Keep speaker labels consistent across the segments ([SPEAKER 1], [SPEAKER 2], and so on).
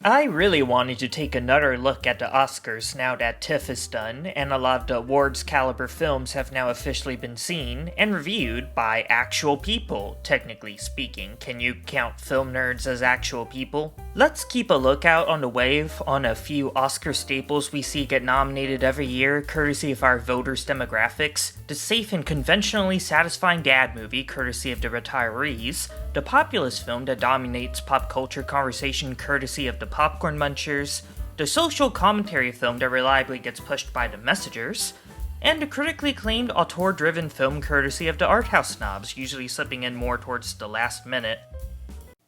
[SPEAKER 1] I really wanted to take another look at the Oscars now that TIFF is done, and a lot of the awards caliber films have now officially been seen and reviewed by actual people, technically speaking. Can you count film nerds as actual people? Let's keep a lookout on the wave on a few Oscar staples we see get nominated every year, courtesy of our voters' demographics: the safe and conventionally satisfying dad movie, courtesy of the retirees; the populist film that dominates pop culture conversation, courtesy of the popcorn munchers; the social commentary film that reliably gets pushed by the messengers; and the critically acclaimed auteur-driven film courtesy of the arthouse snobs, usually slipping in more towards the last minute.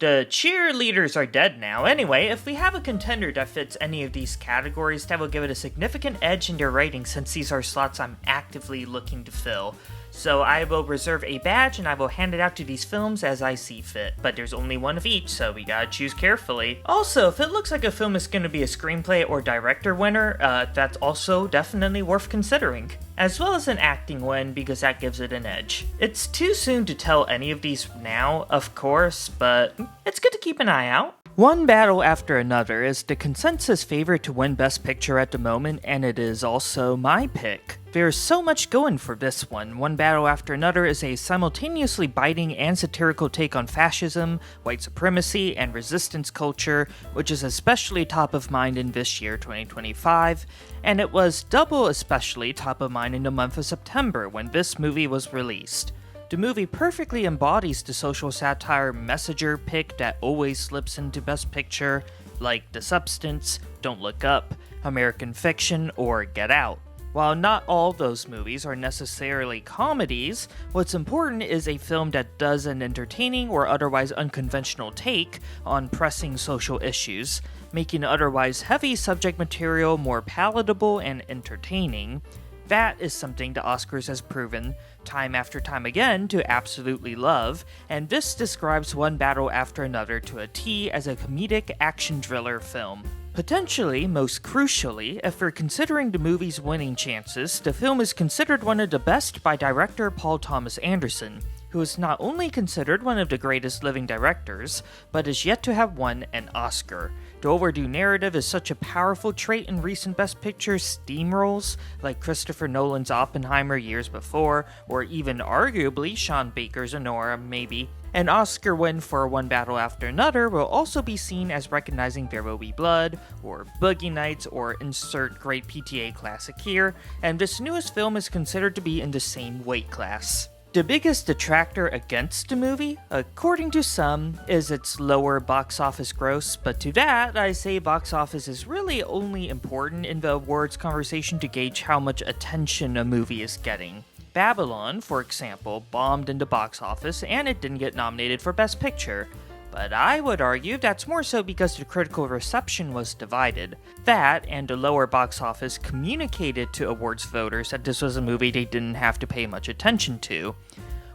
[SPEAKER 1] The cheerleaders are dead now. Anyway, if we have a contender that fits any of these categories, that will give it a significant edge in their rating, since these are slots I'm actively looking to fill. So I will reserve a badge and I will hand it out to these films as I see fit. But there's only one of each, so we gotta choose carefully. Also, if it looks like a film is gonna be a screenplay or director winner, that's also definitely worth considering. As well as an acting win, because that gives it an edge. It's too soon to tell any of these now, of course, but it's good to keep an eye out. One Battle After Another is the consensus favorite to win Best Picture at the moment, and it is also my pick. There's so much going for this one. One Battle After Another is a simultaneously biting and satirical take on fascism, white supremacy, and resistance culture, which is especially top of mind in this year, 2025, and it was double especially top of mind in the month of September when this movie was released. The movie perfectly embodies the social satire messenger pick that always slips into Best Picture, like The Substance, Don't Look Up, American Fiction, or Get Out. While not all those movies are necessarily comedies, what's important is a film that does an entertaining or otherwise unconventional take on pressing social issues, making otherwise heavy subject material more palatable and entertaining. That is something the Oscars has proven time after time again to absolutely love, and this describes One Battle After Another to a T as a comedic action thriller film. Potentially, most crucially, if we're considering the movie's winning chances, the film is considered one of the best by director Paul Thomas Anderson, who is not only considered one of the greatest living directors, but is yet to have won an Oscar. The overdue narrative is such a powerful trait in recent Best Picture steamrolls, like Christopher Nolan's Oppenheimer years before, or even arguably Sean Baker's Anora, maybe. An Oscar win for One Battle After Another will also be seen as recognizing There Will Be Blood, or Boogie Nights, or insert great PTA classic here, and this newest film is considered to be in the same weight class. The biggest detractor against the movie, according to some, is its lower box office gross, but to that, I say box office is really only important in the awards conversation to gauge how much attention a movie is getting. Babylon, for example, bombed in the box office and it didn't get nominated for Best Picture. But I would argue that's more so because the critical reception was divided. That, and the lower box office, communicated to awards voters that this was a movie they didn't have to pay much attention to.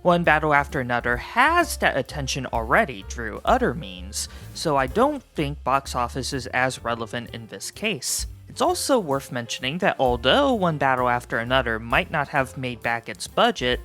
[SPEAKER 1] One Battle After Another has that attention already through other means, so I don't think box office is as relevant in this case. It's also worth mentioning that although One Battle After Another might not have made back its budget,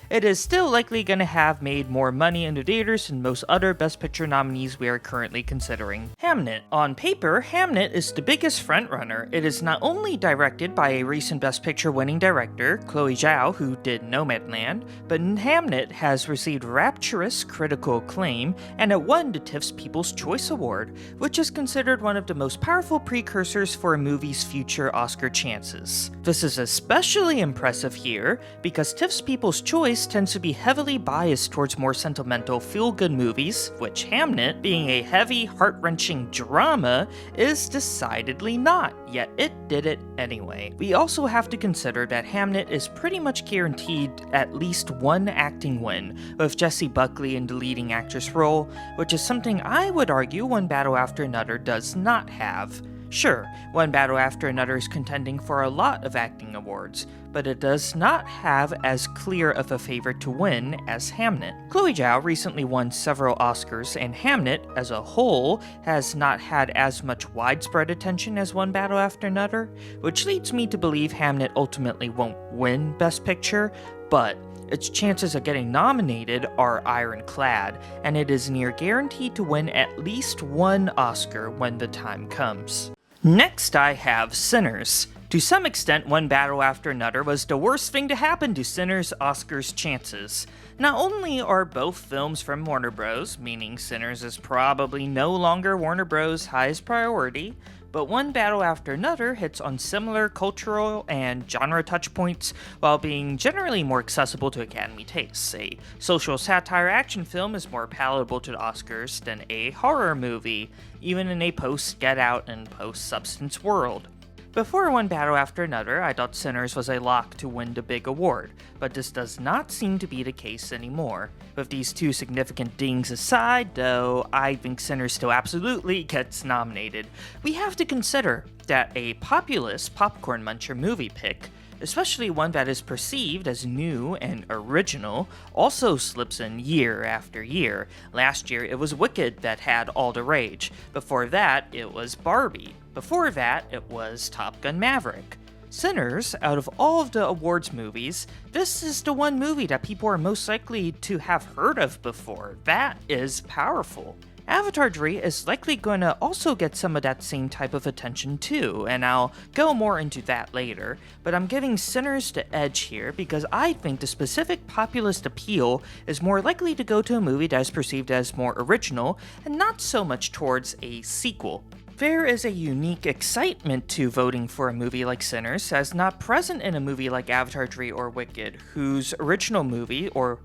[SPEAKER 1] it is still likely going to have made more money in the theaters than most other Best Picture nominees we are currently considering. Hamnet. On paper, Hamnet is the biggest frontrunner. It is not only directed by a recent Best Picture winning director, Chloe Zhao, who did Nomadland, but Hamnet has received rapturous critical acclaim, and it won the TIFF's People's Choice Award, which is considered one of the most powerful precursors for a movie's future Oscar chances. This is especially impressive here, because TIFF's People's Choice tends to be heavily biased towards more sentimental feel-good movies, which Hamnet, being a heavy, heart-wrenching drama, is decidedly not, yet it did it anyway. We also have to consider that Hamnet is pretty much guaranteed at least one acting win, with Jessie Buckley in the leading actress role, which is something I would argue One Battle After Another does not have. Sure, One Battle After Another is contending for a lot of acting awards, but it does not have as clear of a favorite to win as Hamnet. Chloe Zhao recently won several Oscars, and Hamnet, as a whole, has not had as much widespread attention as One Battle After Another, which leads me to believe Hamnet ultimately won't win Best Picture, but its chances of getting nominated are ironclad, and it is near guaranteed to win at least one Oscar when the time comes. Next, I have Sinners. To some extent, One Battle After Another was the worst thing to happen to Sinners' Oscars chances. Not only are both films from Warner Bros., meaning Sinners is probably no longer Warner Bros' highest priority, but One Battle After Another hits on similar cultural and genre touchpoints while being generally more accessible to Academy tastes. A social satire action film is more palatable to the Oscars than a horror movie, even in a post-Get Out and post-Substance world. Before One Battle After Another, I thought Sinners was a lock to win the big award, but this does not seem to be the case anymore. With these two significant dings aside, though, I think Sinners still absolutely gets nominated. We have to consider that a populist popcorn muncher movie pick, especially one that is perceived as new and original, also slips in year after year. Last year, it was Wicked that had all the rage. Before that, it was Barbie. Before that, it was Top Gun Maverick. Sinners, out of all of the awards movies, this is the one movie that people are most likely to have heard of before. That is powerful. Avatar 3 is likely going to also get some of that same type of attention too, and I'll go more into that later, but I'm giving Sinners the edge here because I think the specific populist appeal is more likely to go to a movie that is perceived as more original and not so much towards a sequel. There is a unique excitement to voting for a movie like Sinners as not present in a movie like Avatar 3 or Wicked, whose original movie or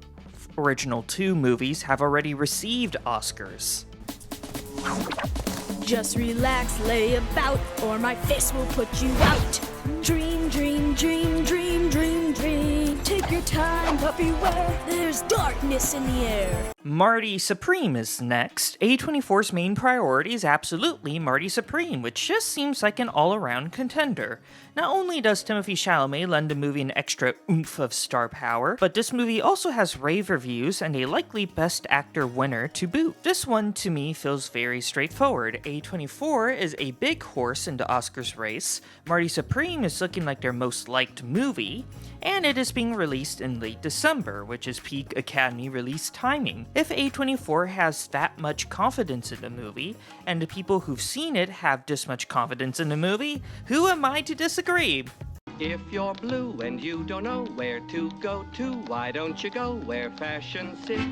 [SPEAKER 1] original two movies have already received Oscars.
[SPEAKER 2] Just relax, lay about, or my fist will put you out. Dream, dream, dream, dream, dream, dream. Take your time, but beware, there's darkness in the air.
[SPEAKER 1] Marty Supreme is next. A24's main priority is absolutely Marty Supreme, which just seems like an all-around contender. Not only does Timothée Chalamet lend the movie an extra oomph of star power, but this movie also has rave reviews and a likely Best Actor winner to boot. This one, to me, feels very straightforward. A24 is a big horse in the Oscars race, Marty Supreme is looking like their most liked movie, and it is being released in late December, which is peak Academy release timing. If A24 has that much confidence in the movie, and the people who've seen it have this much confidence in the movie, who am I to disagree?
[SPEAKER 3] If you're blue and you don't know where to go to, why don't you go where fashion sits?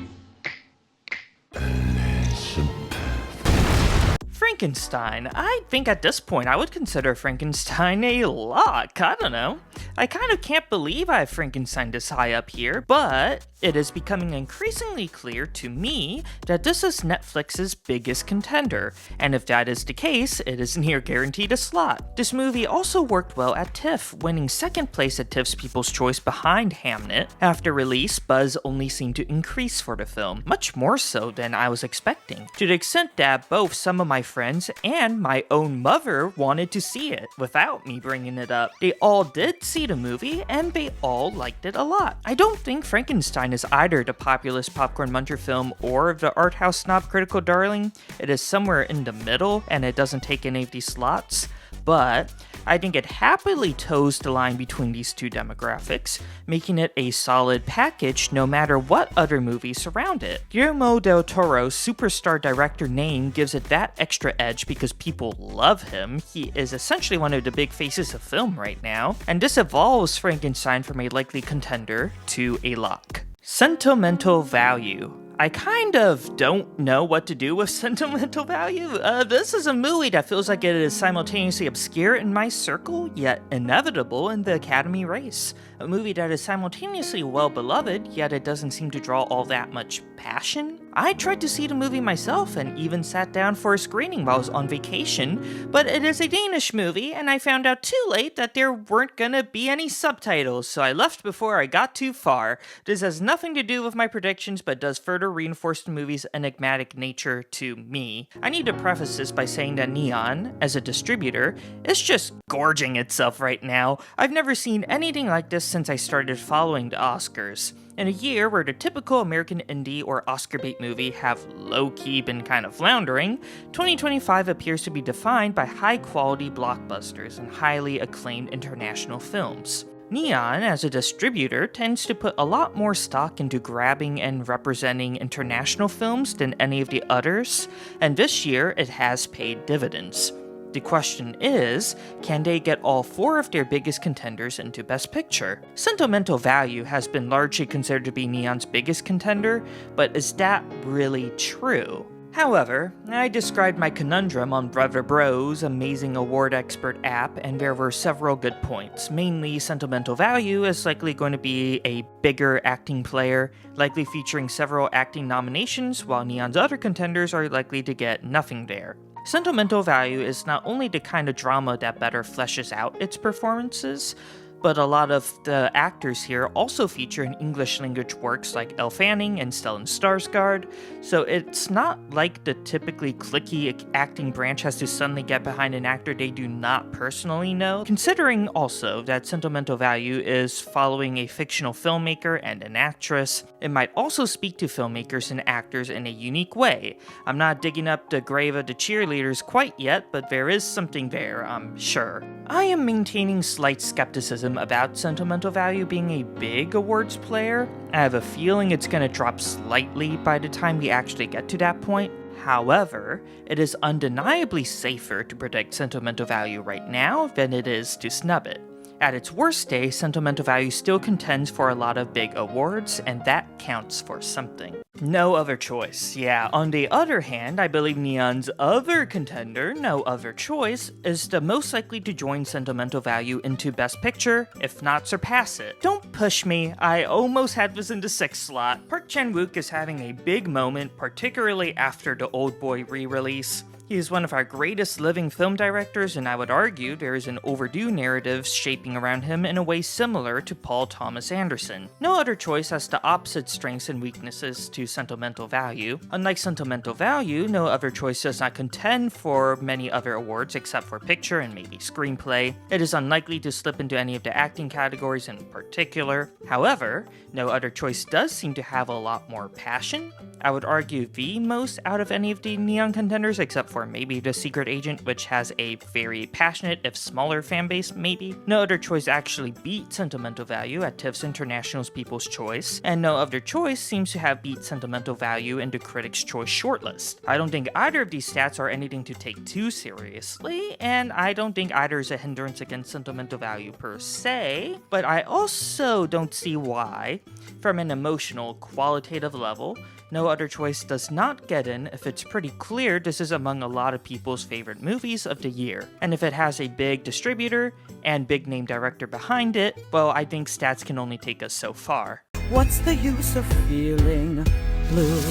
[SPEAKER 1] Frankenstein. I think at this point I would consider Frankenstein a lock. I don't know. I kind of can't believe I have Frankenstein this high up here, but it is becoming increasingly clear to me that this is Netflix's biggest contender, and if that is the case, it is near guaranteed a slot. This movie also worked well at TIFF, winning second place at TIFF's People's Choice behind Hamnet. After release, buzz only seemed to increase for the film, much more so than I was expecting, to the extent that both some of my friends and my own mother wanted to see it without me bringing it up. They all did see the movie, and they all liked it a lot. I don't think Frankenstein is either the populist popcorn muncher film or the art house snob critical darling. It is somewhere in the middle, and it doesn't take any of these slots, but I think it happily toes the line between these two demographics, making it a solid package no matter what other movies surround it. Guillermo del Toro's superstar director name gives it that extra edge because people love him. He is essentially one of the big faces of film right now, and this evolves Frankenstein from a likely contender to a lock. Sentimental value. I kind of don't know what to do with sentimental value. This is a movie that feels like it is simultaneously obscure in my circle, yet inevitable in the Academy race. A movie that is simultaneously well-beloved, yet it doesn't seem to draw all that much passion. I tried to see the movie myself and even sat down for a screening while I was on vacation, but it is a Danish movie, and I found out too late that there weren't gonna be any subtitles, so I left before I got too far. This has nothing to do with my predictions, but does further reinforce the movie's enigmatic nature to me. I need to preface this by saying that Neon, as a distributor, is just gorging itself right now. I've never seen anything like this since I started following the Oscars. In a year where the typical American indie or Oscar bait movie have low-key been kind of floundering, 2025 appears to be defined by high-quality blockbusters and highly acclaimed international films. Neon, as a distributor, tends to put a lot more stock into grabbing and representing international films than any of the others, and this year it has paid dividends. The question is, can they get all 4 of their biggest contenders into Best Picture? Sentimental Value has been largely considered to be Neon's biggest contender, but is that really true? However, I described my conundrum on Brother Bro's amazing award expert app, and there were several good points. Mainly, Sentimental Value is likely going to be a bigger acting player, likely featuring several acting nominations, while Neon's other contenders are likely to get nothing there. Sentimental Value is not only the kind of drama that better fleshes out its performances, but a lot of the actors here also feature in English language works like Elle Fanning and Stellan Skarsgård, so it's not like the typically cliquey acting branch has to suddenly get behind an actor they do not personally know. Considering also that Sentimental Value is following a fictional filmmaker and an actress, it might also speak to filmmakers and actors in a unique way. I'm not digging up the grave of the cheerleaders quite yet, but there is something there, I'm sure. I am maintaining slight skepticism about Sentimental Value being a big awards player. I have a feeling it's going to drop slightly by the time we actually get to that point. However, it is undeniably safer to predict Sentimental Value right now than it is to snub it. At its worst day, Sentimental Value still contends for a lot of big awards, and that counts for something. No Other Choice. Yeah, on the other hand, I believe Neon's other contender, No Other Choice, is the most likely to join Sentimental Value into Best Picture, if not surpass it. Don't push me, I almost had this in the 6th slot. Park Chan-wook is having a big moment, particularly after the Oldboy re-release. He is one of our greatest living film directors, and I would argue there is an overdue narrative shaping around him in a way similar to Paul Thomas Anderson. No Other Choice has the opposite strengths and weaknesses to Sentimental Value. Unlike Sentimental Value, No Other Choice does not contend for many other awards except for picture and maybe screenplay. It is unlikely to slip into any of the acting categories in particular. However, No Other Choice does seem to have a lot more passion. I would argue the most out of any of the Neon contenders, except for maybe The Secret Agent, which has a very passionate, if smaller, fan base, maybe. No Other Choice actually beat Sentimental Value at TIFF's International's People's Choice, and No Other Choice seems to have beat Sentimental Value in the Critics' Choice shortlist. I don't think either of these stats are anything to take too seriously, and I don't think either is a hindrance against Sentimental Value per se, but I also don't see why, from an emotional, qualitative level, No Other Choice does not get in if it's pretty clear this is among a lot of people's favorite movies of the year. And if it has a big distributor and big name director behind it, well, I think stats can only take us so far.
[SPEAKER 4] What's the use of feeling blue?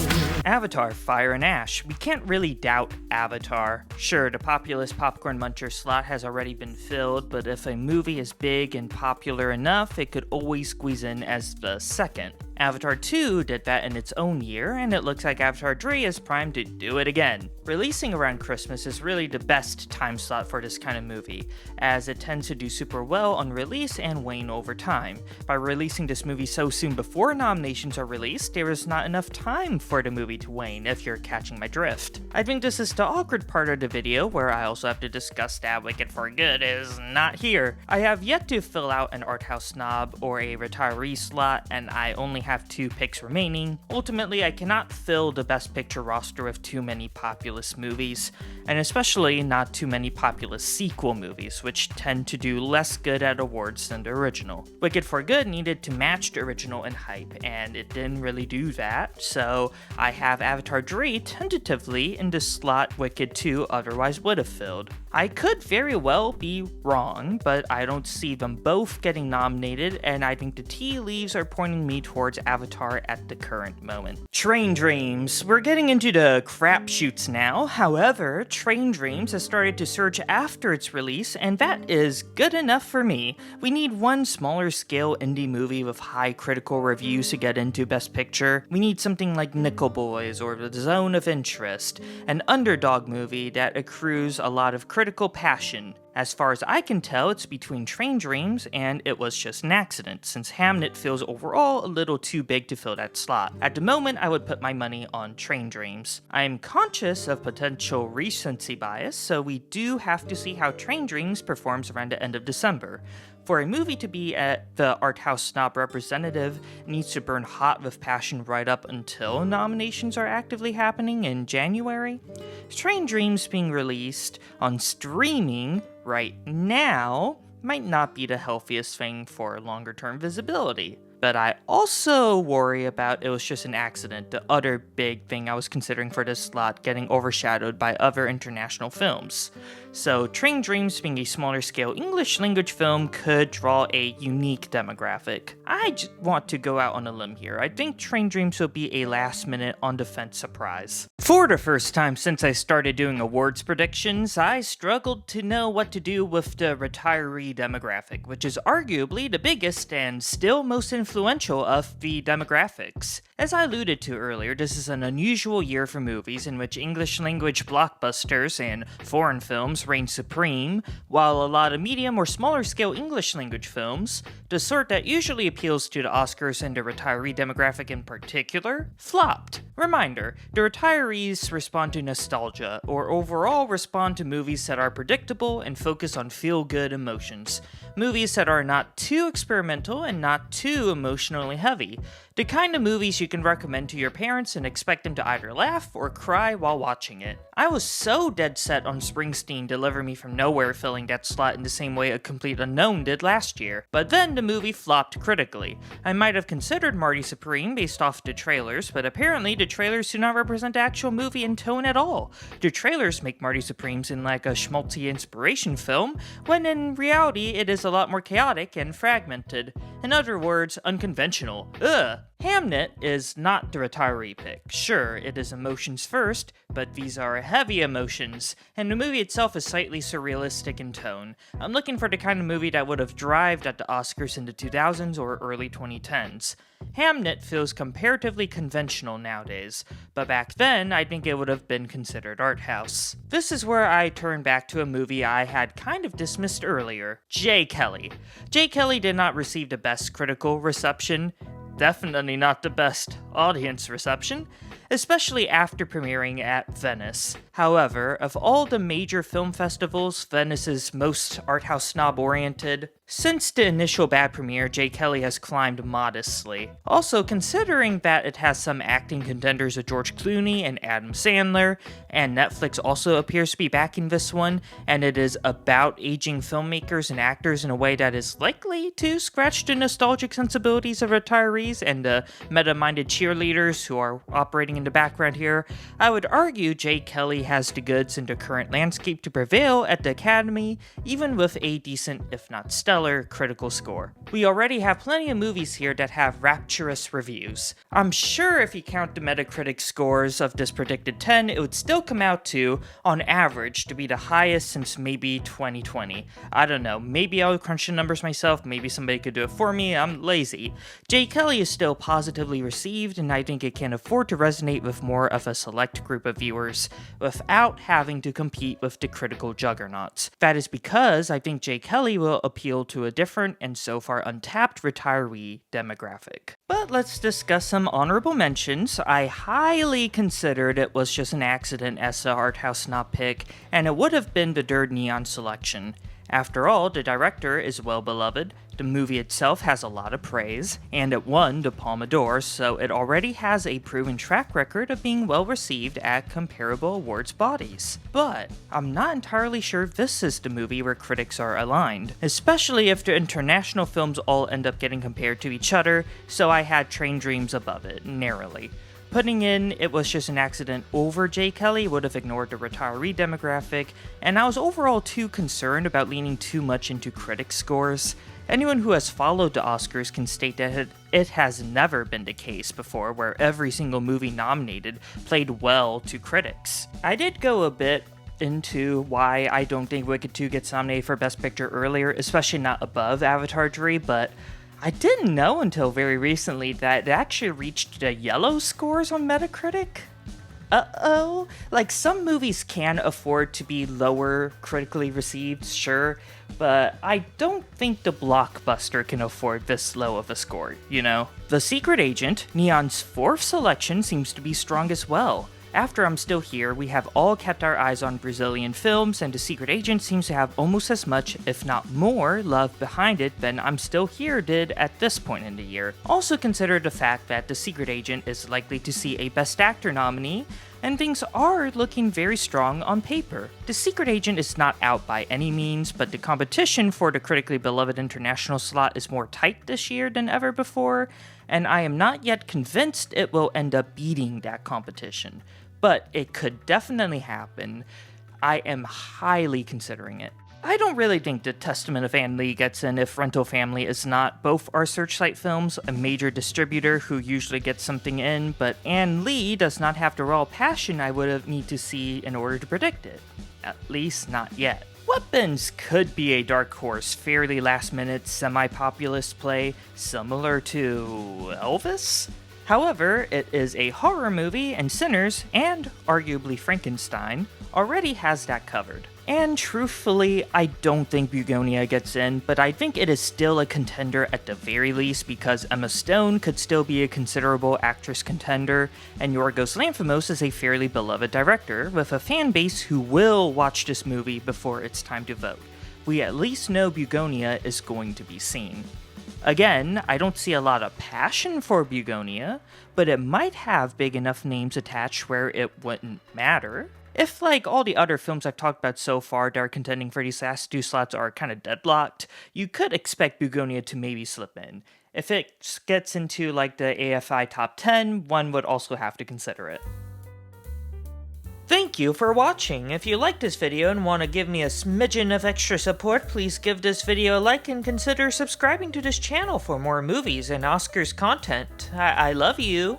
[SPEAKER 1] Avatar, Fire and Ash. We can't really doubt Avatar. Sure, the populist popcorn muncher slot has already been filled, but if a movie is big and popular enough, it could always squeeze in as the second. Avatar 2 did that in its own year, and it looks like Avatar 3 is primed to do it again. Releasing around Christmas is really the best time slot for this kind of movie, as it tends to do super well on release and wane over time. By releasing this movie so soon before nominations are released, there is not enough time for the movie to wane, if you're catching my drift. I think this is the awkward part of the video, where I also have to discuss that Wicked for Good is not here. I have yet to fill out an arthouse snob or a retiree slot, and I only have 2 picks remaining. Ultimately, I cannot fill the Best Picture roster with too many populist movies, and especially not too many populist sequel movies, which tend to do less good at awards than the original. Wicked for Good needed to match the original in hype, and it didn't really do that, so I have Avatar 3 tentatively in the slot Wicked 2 otherwise would have filled. I could very well be wrong, but I don't see them both getting nominated, and I think the tea leaves are pointing me towards Avatar at the current moment. Train Dreams. We're getting into the crapshoots now. However, Train Dreams has started to surge after its release, and that is good enough for me. We need one smaller scale indie movie with high critical reviews to get into Best Picture. We need something like Nickel Boys or The Zone of Interest, an underdog movie that accrues a lot of critical passion. As far as I can tell, it's between Train Dreams and It Was Just an Accident, since Hamnet feels overall a little too big to fill that slot. At the moment, I would put my money on Train Dreams. I am conscious of potential recency bias, so we do have to see how Train Dreams performs around the end of December. For a movie to be at the art house snob representative, it needs to burn hot with passion right up until nominations are actively happening in January. Train Dreams being released on streaming right now might not be the healthiest thing for longer term visibility. But I also worry about it was just an accident, the other big thing I was considering for this slot getting overshadowed by other international films. So Train Dreams being a smaller scale English language film could draw a unique demographic. I just want to go out on a limb here. I think Train Dreams will be a last minute on the fence surprise. For the first time since I started doing awards predictions, I struggled to know what to do with the retiree demographic, which is arguably the biggest and still most influential of the demographics. As I alluded to earlier, this is an unusual year for movies in which English language blockbusters and foreign films reign supreme, while a lot of medium or smaller scale English language films, the sort that usually appeals to the Oscars and the retiree demographic in particular, flopped. Reminder, the retirees respond to nostalgia, or overall respond to movies that are predictable and focus on feel-good emotions. Movies that are not too experimental and not too emotionally heavy. The kind of movies you can recommend to your parents and expect them to either laugh or cry while watching it. I was so dead set on Springsteen Deliver Me From Nowhere filling that slot in the same way A Complete Unknown did last year, but then the movie flopped critically. I might have considered Marty Supreme based off the trailers, but apparently the trailers do not represent the actual movie in tone at all. The trailers make Marty Supreme seem like a schmaltzy inspiration film, when in reality it is a lot more chaotic and fragmented. In other words, unconventional. Ugh. Hamnet is not the retiree pick. Sure, it is emotions first, but these are heavy emotions, and the movie itself is slightly surrealistic in tone. I'm looking for the kind of movie that would have thrived at the Oscars in the 2000s or early 2010s. Hamnet feels comparatively conventional nowadays, but back then I think it would have been considered art house. This is where I turn back to a movie I had kind of dismissed earlier, J. Kelly. J. Kelly did not receive the best critical reception, definitely not the best audience reception, especially after premiering at Venice. However, of all the major film festivals, Venice is most arthouse snob-oriented. Since the initial bad premiere, J. Kelly has climbed modestly. Also, considering that it has some acting contenders of George Clooney and Adam Sandler, and Netflix also appears to be backing this one, and it is about aging filmmakers and actors in a way that is likely to scratch the nostalgic sensibilities of retirees and the meta-minded cheerleaders who are operating in the background here, I would argue J. Kelly has the goods in the current landscape to prevail at the Academy, even with a decent, if not stellar, critical score. We already have plenty of movies here that have rapturous reviews. I'm sure if you count the Metacritic scores of this predicted 10, it would still come out to, on average, to be the highest since maybe 2020. I don't know, maybe I'll crunch the numbers myself, maybe somebody could do it for me, I'm lazy. J. Kelly is still positively received, and I think it can afford to resonate with more of a select group of viewers without having to compete with the critical juggernauts. That is because I think J. Kelly will appeal to a different and so far untapped retiree demographic. But let's discuss some honorable mentions. I highly considered it was just an accident as the art house snob pick, and it would have been the third Neon selection. After all, the director is well beloved, the movie itself has a lot of praise, and it won the Palme d'Or, so it already has a proven track record of being well received at comparable awards bodies. But I'm not entirely sure this is the movie where critics are aligned, especially if the international films all end up getting compared to each other, so I had Train Dreams above it, narrowly. Putting in It Was Just an Accident over J. Kelly would have ignored the retiree demographic, and I was overall too concerned about leaning too much into critic scores. Anyone who has followed the Oscars can state that it has never been the case before where every single movie nominated played well to critics. I did go a bit into why I don't think Wicked 2 gets nominated for Best Picture earlier, especially not above Avatar 3, but I didn't know until very recently that it actually reached the yellow scores on Metacritic. Uh-oh. Like, some movies can afford to be lower critically received, sure, but I don't think the blockbuster can afford this low of a score, you know? The Secret Agent, Neon's fourth selection, seems to be strong as well. After I'm Still Here, we have all kept our eyes on Brazilian films, and The Secret Agent seems to have almost as much, if not more, love behind it than I'm Still Here did at this point in the year. Also consider the fact that The Secret Agent is likely to see a Best Actor nominee, and things are looking very strong on paper. The Secret Agent is not out by any means, but the competition for the critically beloved international slot is more tight this year than ever before, and I am not yet convinced it will end up beating that competition. But it could definitely happen. I am highly considering it. I don't really think The Testament of Ann Lee gets in if Rental Family is not. Both are Searchlight Films, a major distributor who usually gets something in, but Ann Lee does not have the raw passion I would need to see in order to predict it. At least not yet. Weapons could be a dark horse, fairly last-minute, semi-populist play, similar to Elvis? However, it is a horror movie, and Sinners, and arguably Frankenstein, already has that covered. And truthfully, I don't think Begonia gets in, but I think it is still a contender at the very least because Emma Stone could still be a considerable actress contender, and Yorgos Lanthimos is a fairly beloved director with a fan base who will watch this movie before it's time to vote. We at least know Begonia is going to be seen. Again, I don't see a lot of passion for Begonia, but it might have big enough names attached where it wouldn't matter. If, like all the other films I've talked about so far that are contending for these last two slots are kind of deadlocked, you could expect Begonia to maybe slip in. If it gets into like the AFI top 10, one would also have to consider it. Thank you for watching. If you liked this video and want to give me a smidgen of extra support, please give this video a like and consider subscribing to this channel for more movies and Oscars content. I love you.